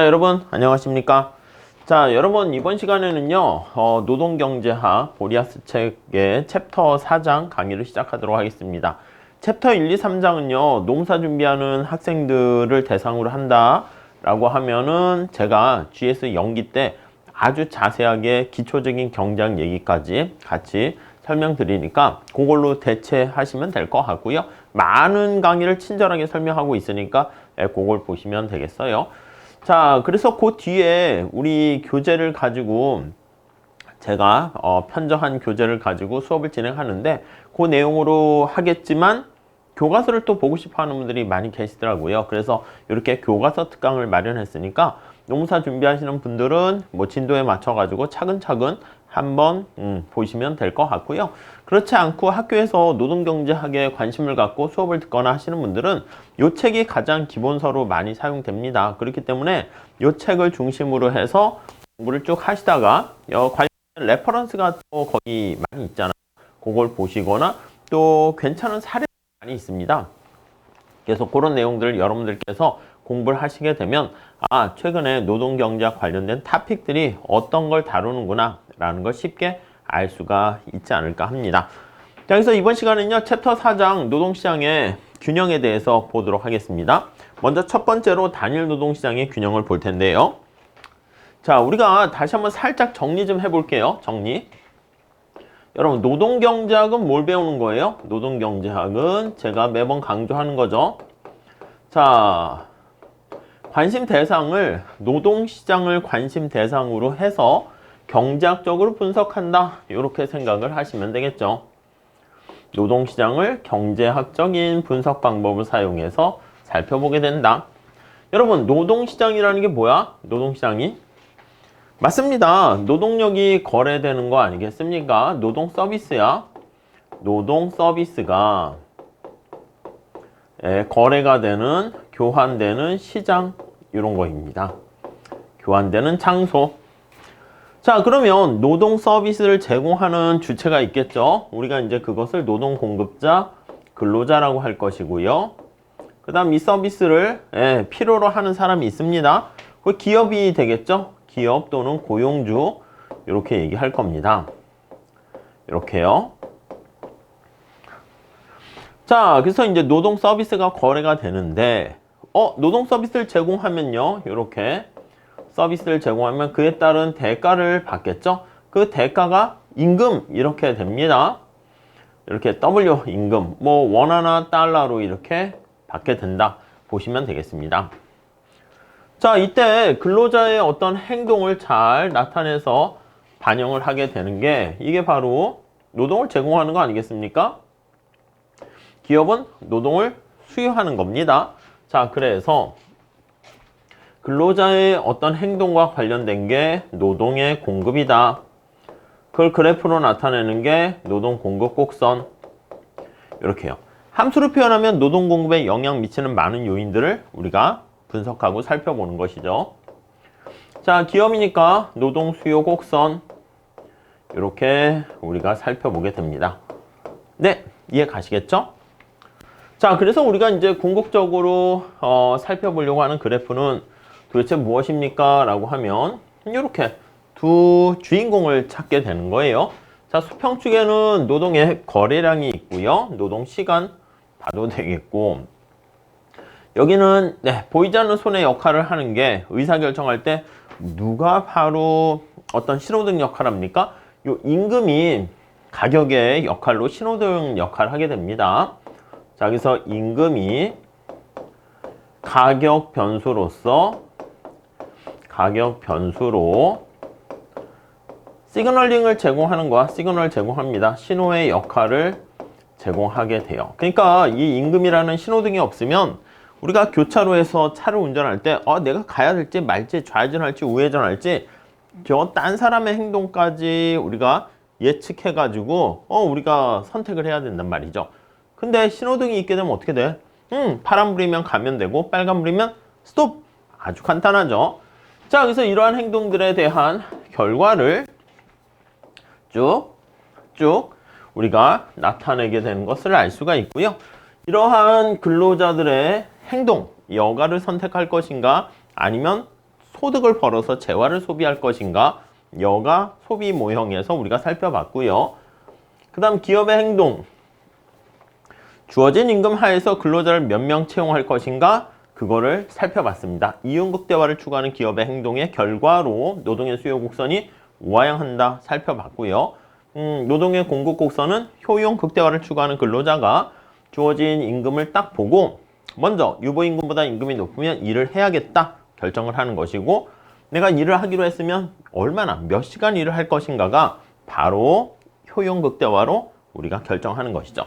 여러분 안녕하십니까? 자, 여러분 이번 시간에는요 노동경제학 보리아스 책의 챕터 4장 강의를 시작하도록 하겠습니다. 챕터 1, 2, 3장은요 농사 준비하는 학생들을 대상으로 한다 라고 하면은 제가 GS 연기 때 아주 자세하게 기초적인 경제학 얘기까지 같이 설명드리니까 그걸로 대체하시면 될 것 같고요. 많은 강의를 친절하게 설명하고 있으니까 그걸 보시면 되겠어요. 자, 그래서 그 뒤에 우리 교재를 가지고 제가 편정한 교재를 가지고 수업을 진행하는데 그 내용으로 하겠지만 교과서를 또 보고 싶어 하는 분들이 많이 계시더라고요. 그래서 이렇게 교과서 특강을 마련했으니까 농사 준비하시는 분들은 뭐 진도에 맞춰 가지고 차근차근 한번 보시면 될 것 같고요. 그렇지 않고 학교에서 노동경제학에 관심을 갖고 수업을 듣거나 하시는 분들은 이 책이 가장 기본서로 많이 사용됩니다. 그렇기 때문에 이 책을 중심으로 해서 공부를 쭉 하시다가 관련 레퍼런스가 또 거기 많이 있잖아요. 그걸 보시거나 또 괜찮은 사례가 많이 있습니다. 그래서 그런 내용들을 여러분들께서 공부를 하시게 되면 최근에 노동경제학 관련된 토픽들이 어떤 걸 다루는구나 라는 걸 쉽게 알 수가 있지 않을까 합니다. 자, 그래서 이번 시간은요 챕터 4장 노동시장의 균형에 대해서 보도록 하겠습니다. 먼저 첫 번째로 단일 노동시장의 균형을 볼 텐데요. 자, 우리가 다시 한번 살짝 정리 좀 해볼게요. 정리. 여러분, 노동경제학은 뭘 배우는 거예요? 노동경제학은 제가 매번 강조하는 거죠. 자, 관심 대상을 노동시장을 관심 대상으로 해서 경제학적으로 분석한다. 이렇게 생각을 하시면 되겠죠. 노동시장을 경제학적인 분석 방법을 사용해서 살펴보게 된다. 여러분, 노동시장이라는 게 뭐야? 노동시장이? 맞습니다. 노동력이 거래되는 거 아니겠습니까? 노동 서비스야. 노동 서비스가 거래가 되는, 교환되는 시장 이런 거입니다. 교환되는 장소. 자, 그러면 노동 서비스를 제공하는 주체가 있겠죠. 우리가 이제 그것을 노동 공급자, 근로자라고 할 것이고요. 그 다음 이 서비스를 필요로 하는 사람이 있습니다. 그 기업이 되겠죠. 기업 또는 고용주 이렇게 얘기할 겁니다. 이렇게요. 자, 그래서 이제 노동 서비스가 거래가 되는데 노동 서비스를 제공하면요. 이렇게 서비스를 제공하면 그에 따른 대가를 받겠죠. 그 대가가 임금 이렇게 됩니다. 이렇게 W 임금 뭐 원화나 달러로 이렇게 받게 된다 보시면 되겠습니다. 자, 이때 근로자의 어떤 행동을 잘 나타내서 반영을 하게 되는 게 이게 바로 노동을 제공하는 거 아니겠습니까? 기업은 노동을 수요하는 겁니다. 자, 그래서 근로자의 어떤 행동과 관련된 게 노동의 공급이다. 그걸 그래프로 나타내는 게 노동 공급 곡선. 이렇게요. 함수로 표현하면 노동 공급에 영향 미치는 많은 요인들을 우리가 분석하고 살펴보는 것이죠. 자, 기업이니까 노동 수요 곡선. 이렇게 우리가 살펴보게 됩니다. 네, 이해 가시겠죠? 자, 그래서 우리가 이제 궁극적으로 살펴보려고 하는 그래프는 도대체 무엇입니까? 라고 하면 이렇게 두 주인공을 찾게 되는 거예요. 자, 수평축에는 노동의 거래량이 있고요. 노동 시간 봐도 되겠고 여기는 보이지 않는 손의 역할을 하는 게 의사결정할 때 누가 바로 어떤 신호등 역할을 합니까? 요 임금이 가격의 역할로 신호등 역할을 하게 됩니다. 자, 그래서 임금이 가격 변수로 시그널링을 제공하는 거야. 시그널을 제공합니다. 신호의 역할을 제공하게 돼요. 그러니까 이 임금이라는 신호등이 없으면 우리가 교차로에서 차를 운전할 때 내가 가야 될지 말지 좌회전할지 우회전할지 저 딴 사람의 행동까지 우리가 예측해 가지고 우리가 선택을 해야 된단 말이죠. 근데 신호등이 있게 되면 어떻게 돼? 파란불이면 가면 되고 빨간불이면 스톱! 아주 간단하죠. 자, 그래서 이러한 행동들에 대한 결과를 쭉 우리가 나타내게 되는 것을 알 수가 있고요. 이러한 근로자들의 행동, 여가를 선택할 것인가 아니면 소득을 벌어서 재화를 소비할 것인가, 여가 소비 모형에서 우리가 살펴봤고요. 그 다음 기업의 행동, 주어진 임금 하에서 근로자를 몇 명 채용할 것인가, 그거를 살펴봤습니다. 이윤극대화를 추구하는 기업의 행동의 결과로 노동의 수요 곡선이 우하향한다 살펴봤고요. 노동의 공급 곡선은 효용 극대화를 추구하는 근로자가 주어진 임금을 딱 보고 먼저 유보임금보다 임금이 높으면 일을 해야겠다 결정을 하는 것이고, 내가 일을 하기로 했으면 얼마나 몇 시간 일을 할 것인가가 바로 효용 극대화로 우리가 결정하는 것이죠.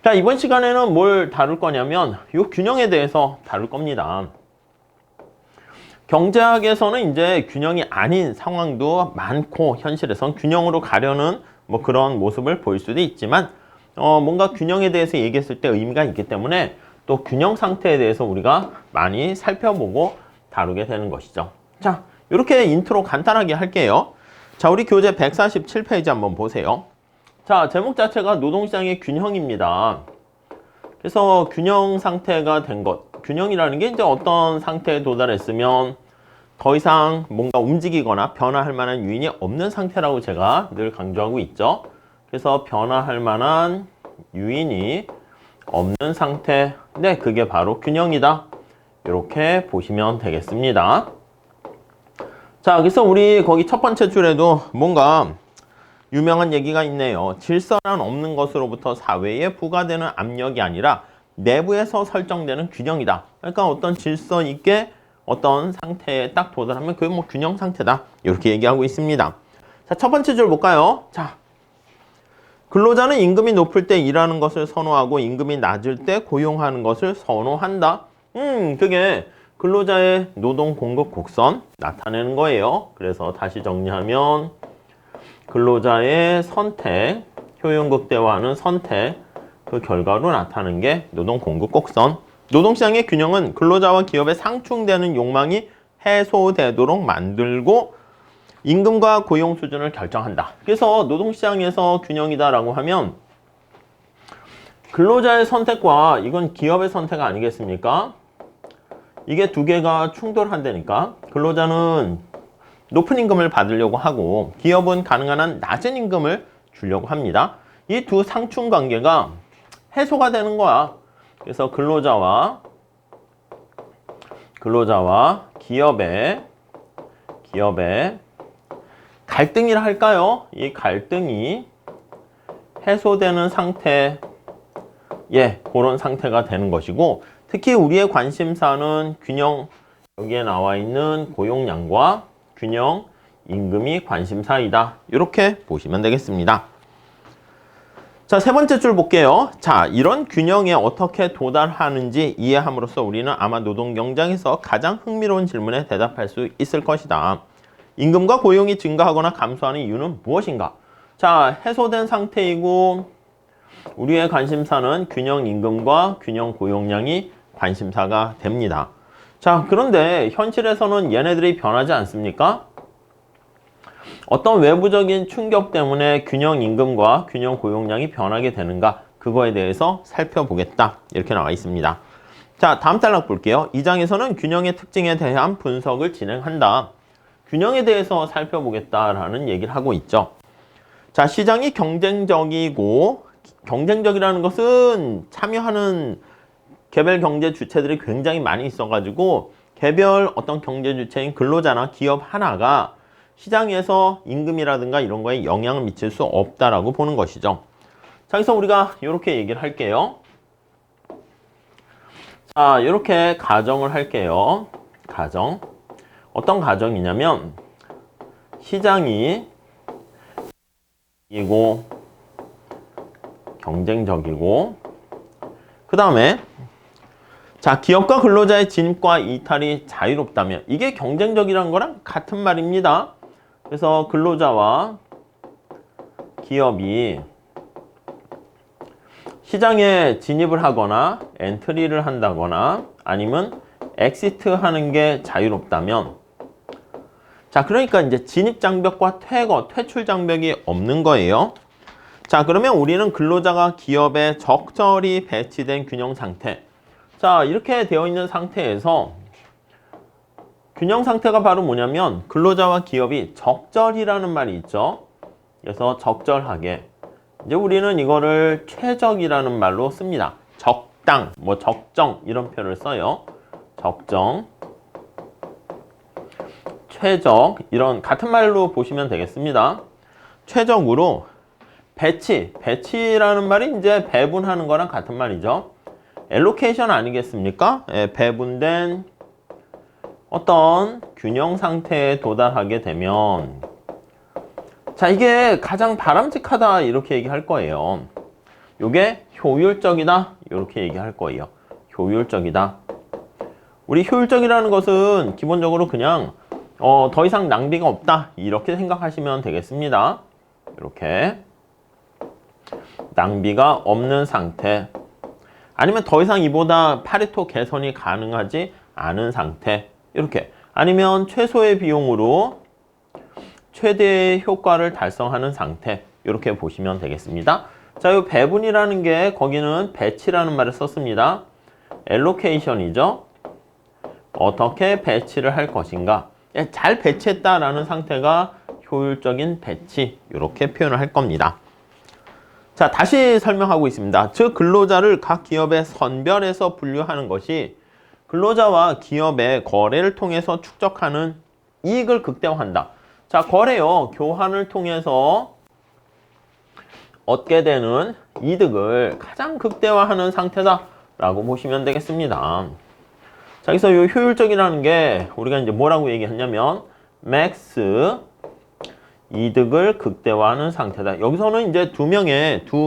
자, 이번 시간에는 뭘 다룰 거냐면 이 균형에 대해서 다룰 겁니다. 경제학에서는 이제 균형이 아닌 상황도 많고, 현실에선 균형으로 가려는 뭐 그런 모습을 보일 수도 있지만 뭔가 균형에 대해서 얘기했을 때 의미가 있기 때문에 또 균형 상태에 대해서 우리가 많이 살펴보고 다루게 되는 것이죠. 자, 이렇게 인트로 간단하게 할게요. 자, 우리 교재 147페이지 한번 보세요. 자, 제목 자체가 노동시장의 균형입니다. 그래서 균형 상태가 된 것, 균형이라는 게 이제 어떤 상태에 도달했으면 더 이상 뭔가 움직이거나 변화할 만한 요인이 없는 상태라고 제가 늘 강조하고 있죠. 그래서 변화할 만한 요인이 없는 상태, 네, 그게 바로 균형이다. 이렇게 보시면 되겠습니다. 자, 그래서 우리 거기 첫 번째 줄에도 뭔가 유명한 얘기가 있네요. 질서란 없는 것으로부터 사회에 부과되는 압력이 아니라 내부에서 설정되는 균형이다. 그러니까 어떤 질서 있게 어떤 상태에 딱 도달하면 그게 뭐 균형 상태다. 이렇게 얘기하고 있습니다. 자, 첫 번째 줄 볼까요? 자, 근로자는 임금이 높을 때 일하는 것을 선호하고 임금이 낮을 때 고용하는 것을 선호한다. 그게 근로자의 노동 공급 곡선 나타내는 거예요. 그래서 다시 정리하면 근로자의 선택, 효용 극대화하는 선택, 그 결과로 나타나는 게 노동 공급 곡선. 노동시장의 균형은 근로자와 기업의 상충되는 욕망이 해소되도록 만들고 임금과 고용 수준을 결정한다. 그래서 노동시장에서 균형이다라고 하면 근로자의 선택과 이건 기업의 선택 아니겠습니까? 이게 두 개가 충돌한다니까. 근로자는 높은 임금을 받으려고 하고 기업은 가능한 한 낮은 임금을 주려고 합니다. 이 두 상충 관계가 해소가 되는 거야. 그래서 근로자와 기업의 갈등이라 할까요? 이 갈등이 해소되는 상태, 예, 그런 상태가 되는 것이고, 특히 우리의 관심사는 균형, 여기에 나와 있는 고용량과 균형, 임금이 관심사이다. 이렇게 보시면 되겠습니다. 자, 세 번째 줄 볼게요. 자, 이런 균형에 어떻게 도달하는지 이해함으로써 우리는 아마 노동경쟁에서 가장 흥미로운 질문에 대답할 수 있을 것이다. 임금과 고용이 증가하거나 감소하는 이유는 무엇인가? 자, 해소된 상태이고 우리의 관심사는 균형 임금과 균형 고용량이 관심사가 됩니다. 자, 그런데 현실에서는 얘네들이 변하지 않습니까? 어떤 외부적인 충격 때문에 균형 임금과 균형 고용량이 변하게 되는가? 그거에 대해서 살펴보겠다. 이렇게 나와 있습니다. 자, 다음 단락 볼게요. 이 장에서는 균형의 특징에 대한 분석을 진행한다. 균형에 대해서 살펴보겠다라는 얘기를 하고 있죠. 자, 시장이 경쟁적이고, 경쟁적이라는 것은 참여하는 개별 경제 주체들이 굉장히 많이 있어가지고 개별 어떤 경제 주체인 근로자나 기업 하나가 시장에서 임금이라든가 이런 거에 영향을 미칠 수 없다라고 보는 것이죠. 자, 그래서 우리가 이렇게 얘기를 할게요. 자, 이렇게 가정을 할게요. 가정. 어떤 가정이냐면 시장이 이고 경쟁적이고 그 다음에 자, 기업과 근로자의 진입과 이탈이 자유롭다면 이게 경쟁적이라는 거랑 같은 말입니다. 그래서 근로자와 기업이 시장에 진입을 하거나 엔트리를 한다거나 아니면 엑시트 하는 게 자유롭다면, 자, 그러니까 이제 진입 장벽과 퇴출 장벽이 없는 거예요. 자, 그러면 우리는 근로자가 기업에 적절히 배치된 균형 상태, 자, 이렇게 되어 있는 상태에서 균형 상태가 바로 뭐냐면 근로자와 기업이 적절이라는 말이 있죠. 그래서 적절하게. 이제 우리는 이거를 최적이라는 말로 씁니다. 적당, 뭐 적정 이런 표현을 써요. 적정, 최적 이런 같은 말로 보시면 되겠습니다. 최적으로 배치라는 말이 이제 배분하는 거랑 같은 말이죠. allocation 아니겠습니까? 예, 배분된 어떤 균형 상태에 도달하게 되면 자, 이게 가장 바람직하다 이렇게 얘기할 거예요. 요게 효율적이다 이렇게 얘기할 거예요. 효율적이다. 우리 효율적이라는 것은 기본적으로 그냥 더 이상 낭비가 없다 이렇게 생각하시면 되겠습니다. 이렇게 낭비가 없는 상태, 아니면 더 이상 이보다 파레토 개선이 가능하지 않은 상태, 이렇게, 아니면 최소의 비용으로 최대의 효과를 달성하는 상태, 이렇게 보시면 되겠습니다. 자, 이 배분이라는 게 거기는 배치라는 말을 썼습니다. allocation이죠. 어떻게 배치를 할 것인가, 잘 배치했다라는 상태가 효율적인 배치, 이렇게 표현을 할 겁니다. 자, 다시 설명하고 있습니다. 즉, 근로자를 각 기업에 선별해서 분류하는 것이 근로자와 기업의 거래를 통해서 축적하는 이익을 극대화한다. 자, 거래요. 교환을 통해서 얻게 되는 이득을 가장 극대화하는 상태다라고 보시면 되겠습니다. 자, 여기서 이 효율적이라는 게 우리가 이제 뭐라고 얘기했냐면 맥스 이득을 극대화하는 상태다. 여기서는 이제 두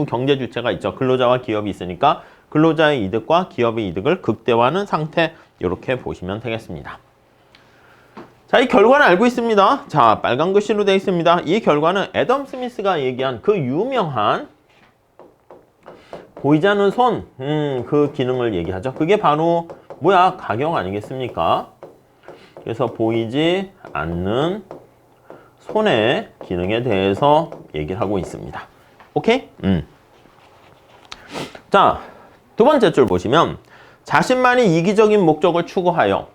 경제 주체가 있죠. 근로자와 기업이 있으니까 근로자의 이득과 기업의 이득을 극대화하는 상태, 이렇게 보시면 되겠습니다. 자, 이 결과는 알고 있습니다. 자, 빨간 글씨로 되어 있습니다. 이 결과는 애덤 스미스가 얘기한 그 유명한 보이지 않는 손, 그 기능을 얘기하죠. 그게 바로 뭐야? 가경 아니겠습니까? 그래서 보이지 않는 손의 기능에 대해서 얘기를 하고 있습니다. 오케이? 자, 두 번째 줄 보시면 자신만이 이기적인 목적을 추구하여,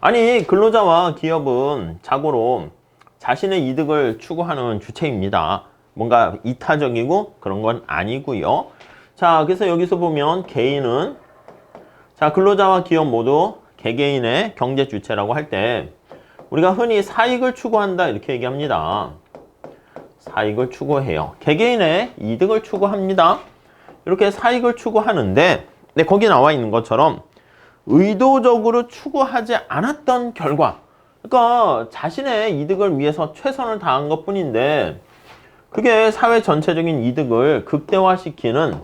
아니 근로자와 기업은 자고로 자신의 이득을 추구하는 주체입니다. 뭔가 이타적이고 그런 건 아니고요. 자, 그래서 여기서 보면 개인은, 자, 근로자와 기업 모두 개개인의 경제 주체라고 할 때 우리가 흔히 사익을 추구한다 이렇게 얘기합니다. 사익을 추구해요. 개개인의 이득을 추구합니다. 이렇게 사익을 추구하는데, 네, 거기 나와 있는 것처럼 의도적으로 추구하지 않았던 결과, 그러니까 자신의 이득을 위해서 최선을 다한 것 뿐인데 그게 사회 전체적인 이득을 극대화시키는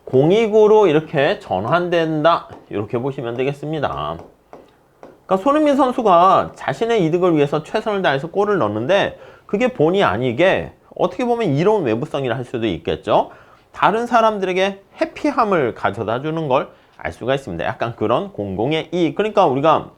공익으로 이렇게 전환된다 이렇게 보시면 되겠습니다. 그러니까 손흥민 선수가 자신의 이득을 위해서 최선을 다해서 골을 넣는데 그게 본의 아니게 어떻게 보면 이로운 외부성이라 할 수도 있겠죠. 다른 사람들에게 해피함을 가져다 주는 걸 알 수가 있습니다. 약간 그런 공공의 이익. 그러니까 우리가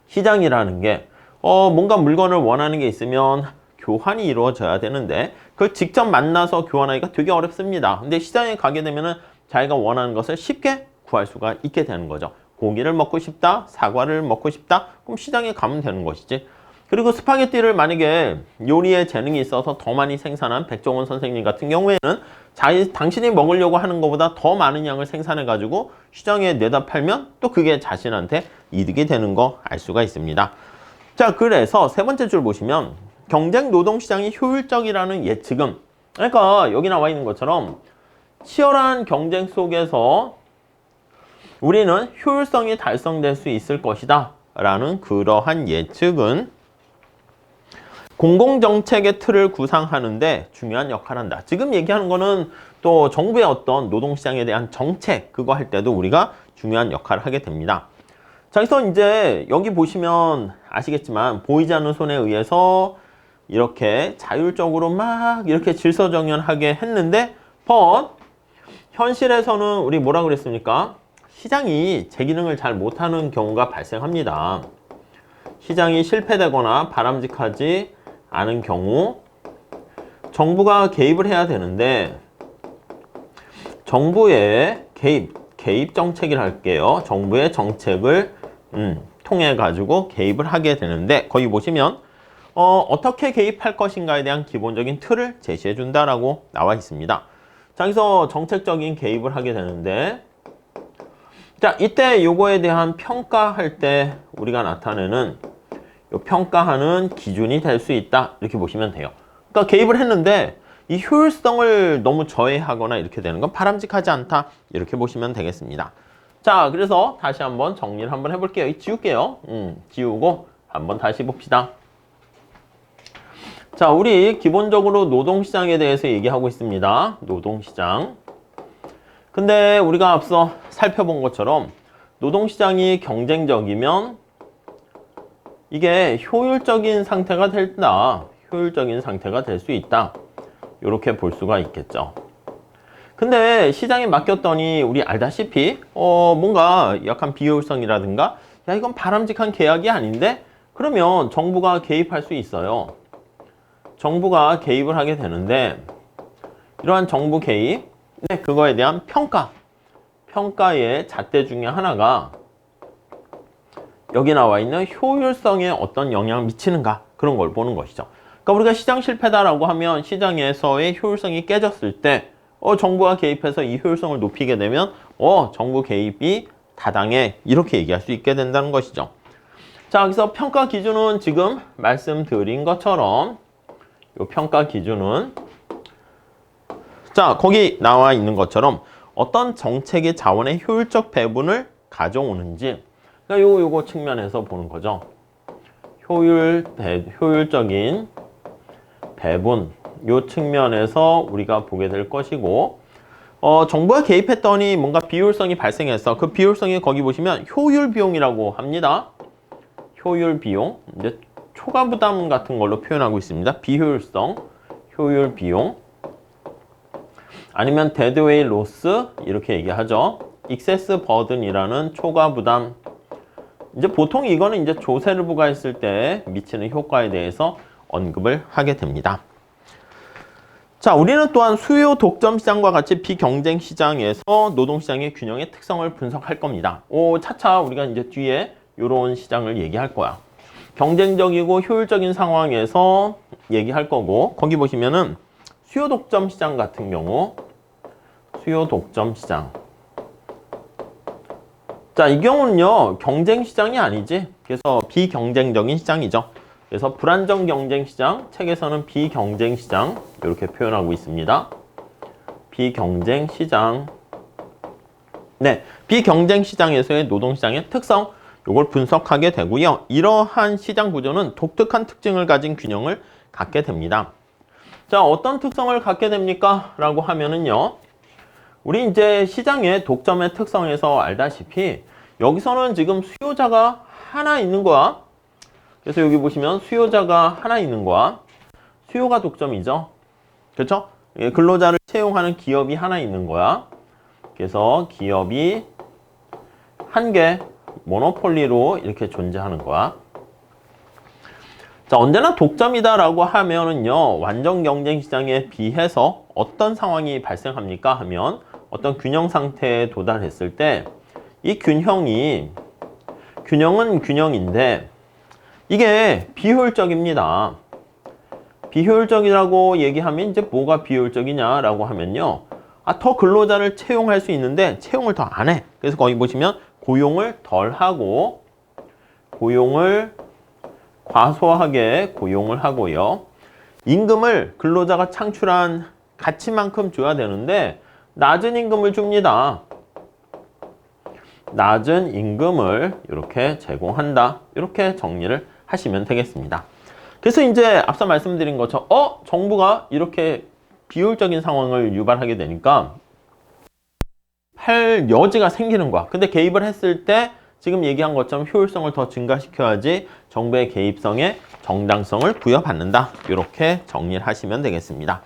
시장이라는 게 뭔가 물건을 원하는 게 있으면 교환이 이루어져야 되는데 그걸 직접 만나서 교환하기가 되게 어렵습니다. 근데 시장에 가게 되면은 자기가 원하는 것을 쉽게 구할 수가 있게 되는 거죠. 고기를 먹고 싶다, 사과를 먹고 싶다, 그럼 시장에 가면 되는 것이지. 그리고 스파게티를 만약에 요리에 재능이 있어서 더 많이 생산한 백종원 선생님 같은 경우에는 당신이 먹으려고 하는 것보다 더 많은 양을 생산해 가지고 시장에 내다 팔면 또 그게 자신한테 이득이 되는 거 알 수가 있습니다. 자, 그래서 세 번째 줄 보시면 경쟁 노동시장이 효율적이라는 예측은, 그러니까 여기 나와 있는 것처럼 치열한 경쟁 속에서 우리는 효율성이 달성될 수 있을 것이다 라는 그러한 예측은 공공정책의 틀을 구상하는데 중요한 역할을 한다. 지금 얘기하는 거는 또 정부의 어떤 노동시장에 대한 정책, 그거 할 때도 우리가 중요한 역할을 하게 됩니다. 자, 그래서 이제 여기 보시면 아시겠지만 보이지 않는 손에 의해서 이렇게 자율적으로 막 이렇게 질서정연하게 했는데 현실에서는 우리 뭐라 그랬습니까? 시장이 제 기능을 잘 못하는 경우가 발생합니다. 시장이 실패되거나 바람직하지 않은 경우 정부가 개입을 해야 되는데 정부의 개입 정책이라 할게요. 정부의 정책을 통해 가지고 개입을 하게 되는데 거기 보시면 어떻게 개입할 것인가에 대한 기본적인 틀을 제시해 준다라고 나와 있습니다. 자, 여기서 정책적인 개입을 하게 되는데 자, 이때 요거에 대한 평가할 때 우리가 나타내는 요 평가하는 기준이 될 수 있다. 이렇게 보시면 돼요. 그러니까 개입을 했는데 이 효율성을 너무 저해하거나 이렇게 되는 건 바람직하지 않다. 이렇게 보시면 되겠습니다. 자, 그래서 다시 한번 정리를 한번 해볼게요. 지울게요. 지우고 한번 다시 봅시다. 자, 우리 기본적으로 노동시장에 대해서 얘기하고 있습니다. 노동시장. 근데 우리가 앞서 살펴본 것처럼 노동시장이 경쟁적이면 이게 효율적인 상태가 된다. 효율적인 상태가 될 수 있다. 이렇게 볼 수가 있겠죠. 근데 시장에 맡겼더니 우리 알다시피 뭔가 약간 비효율성이라든가 야 이건 바람직한 계약이 아닌데 그러면 정부가 개입할 수 있어요. 정부가 개입을 하게 되는데 이러한 정부 개입, 네, 그거에 대한 평가의 잣대 중에 하나가 여기 나와 있는 효율성에 어떤 영향을 미치는가 그런 걸 보는 것이죠. 그러니까 우리가 시장 실패다라고 하면 시장에서의 효율성이 깨졌을 때 정부가 개입해서 이 효율성을 높이게 되면 정부 개입이 타당해 이렇게 얘기할 수 있게 된다는 것이죠. 자, 여기서 평가 기준은 지금 말씀드린 것처럼 이 평가 기준은 자, 거기 나와 있는 것처럼 어떤 정책의 자원의 효율적 배분을 가져오는지 그러니까 요거 측면에서 보는 거죠. 효율적인 배분 요 측면에서 우리가 보게 될 것이고 정부가 개입했더니 뭔가 비효율성이 발생해서 그 비효율성이 거기 보시면 효율 비용이라고 합니다. 효율 비용 이제 초과 부담 같은 걸로 표현하고 있습니다. 비효율성, 효율 비용 아니면 데드웨이 로스 이렇게 얘기하죠. 익세스 버든이라는 초과 부담. 이제 보통 이거는 이제 조세를 부과했을 때 미치는 효과에 대해서 언급을 하게 됩니다. 자, 우리는 또한 수요 독점 시장과 같이 비경쟁 시장에서 노동 시장의 균형의 특성을 분석할 겁니다. 차차 우리가 이제 뒤에 이런 시장을 얘기할 거야. 경쟁적이고 효율적인 상황에서 얘기할 거고 거기 보시면은 수요 독점 시장 같은 경우 수요 독점 시장 자, 이 경우는요 경쟁 시장이 아니지 그래서 비경쟁적인 시장이죠. 그래서 불안정 경쟁 시장 책에서는 비경쟁 시장 이렇게 표현하고 있습니다. 비경쟁 시장 네, 비경쟁 시장에서의 노동 시장의 특성 이걸 분석하게 되고요. 이러한 시장 구조는 독특한 특징을 가진 균형을 갖게 됩니다. 자, 어떤 특성을 갖게 됩니까? 라고 하면은요. 우리 이제 시장의 독점의 특성에서 알다시피 여기서는 지금 수요자가 하나 있는 거야. 그래서 여기 보시면 수요자가 하나 있는 거야. 수요가 독점이죠. 그렇죠? 근로자를 채용하는 기업이 하나 있는 거야. 그래서 기업이 한 개 모노폴리로 이렇게 존재하는 거야. 자, 언제나 독점이다라고 하면은요, 완전 경쟁 시장에 비해서 어떤 상황이 발생합니까? 하면 어떤 균형 상태에 도달했을 때 이 균형은 균형인데 이게 비효율적입니다. 비효율적이라고 얘기하면 이제 뭐가 비효율적이냐라고 하면요. 더 근로자를 채용할 수 있는데 채용을 더 안 해. 그래서 거기 보시면 고용을 덜 하고 고용을 과소하게 고용을 하고요. 임금을 근로자가 창출한 가치만큼 줘야 되는데 낮은 임금을 줍니다. 낮은 임금을 이렇게 제공한다. 이렇게 정리를 하시면 되겠습니다. 그래서 이제 앞서 말씀드린 것처럼 정부가 이렇게 비효율적인 상황을 유발하게 되니까 할 여지가 생기는 거야. 근데 개입을 했을 때 지금 얘기한 것처럼 효율성을 더 증가시켜야지 정부의 개입성에 정당성을 부여받는다. 이렇게 정리를 하시면 되겠습니다.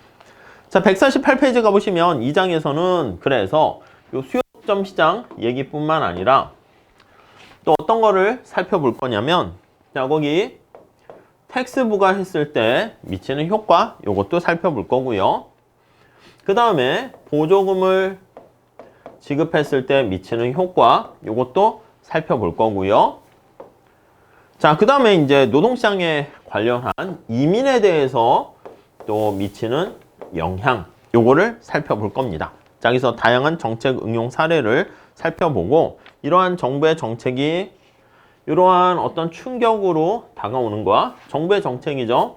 자, 148페이지 가보시면 이 장에서는 그래서 요 수요독점 시장 얘기뿐만 아니라 또 어떤 거를 살펴볼 거냐면 자, 거기 텍스 부과했을 때 미치는 효과 요것도 살펴볼 거고요. 그 다음에 보조금을 지급했을 때 미치는 효과 요것도 살펴볼 거고요. 자, 그 다음에 이제 노동시장에 관련한 이민에 대해서 또 미치는 영향, 요거를 살펴볼 겁니다. 자, 여기서 다양한 정책 응용 사례를 살펴보고 이러한 정부의 정책이 이러한 어떤 충격으로 다가오는 거야. 정부의 정책이죠.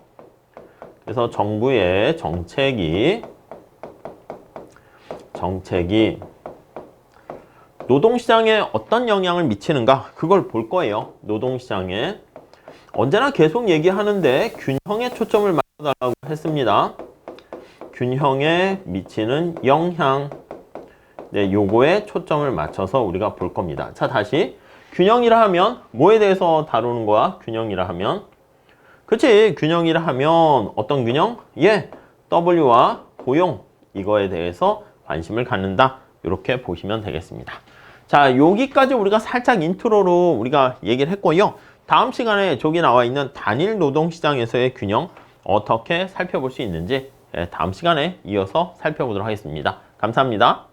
그래서 정부의 정책이 노동시장에 어떤 영향을 미치는가 그걸 볼 거예요. 노동시장에 언제나 계속 얘기하는데 균형에 초점을 맞춰달라고 했습니다. 균형에 미치는 영향, 네, 요거에 초점을 맞춰서 우리가 볼 겁니다. 자, 다시 균형이라 하면 뭐에 대해서 다루는 거야? 균형이라 하면 그치, 균형이라 하면 어떤 균형? 예, W와 고용 이거에 대해서 관심을 갖는다. 이렇게 보시면 되겠습니다. 자, 여기까지 우리가 살짝 인트로로 우리가 얘기를 했고요. 다음 시간에 저기 나와 있는 단일 노동시장에서의 균형 어떻게 살펴볼 수 있는지 다음 시간에 이어서 살펴보도록 하겠습니다. 감사합니다.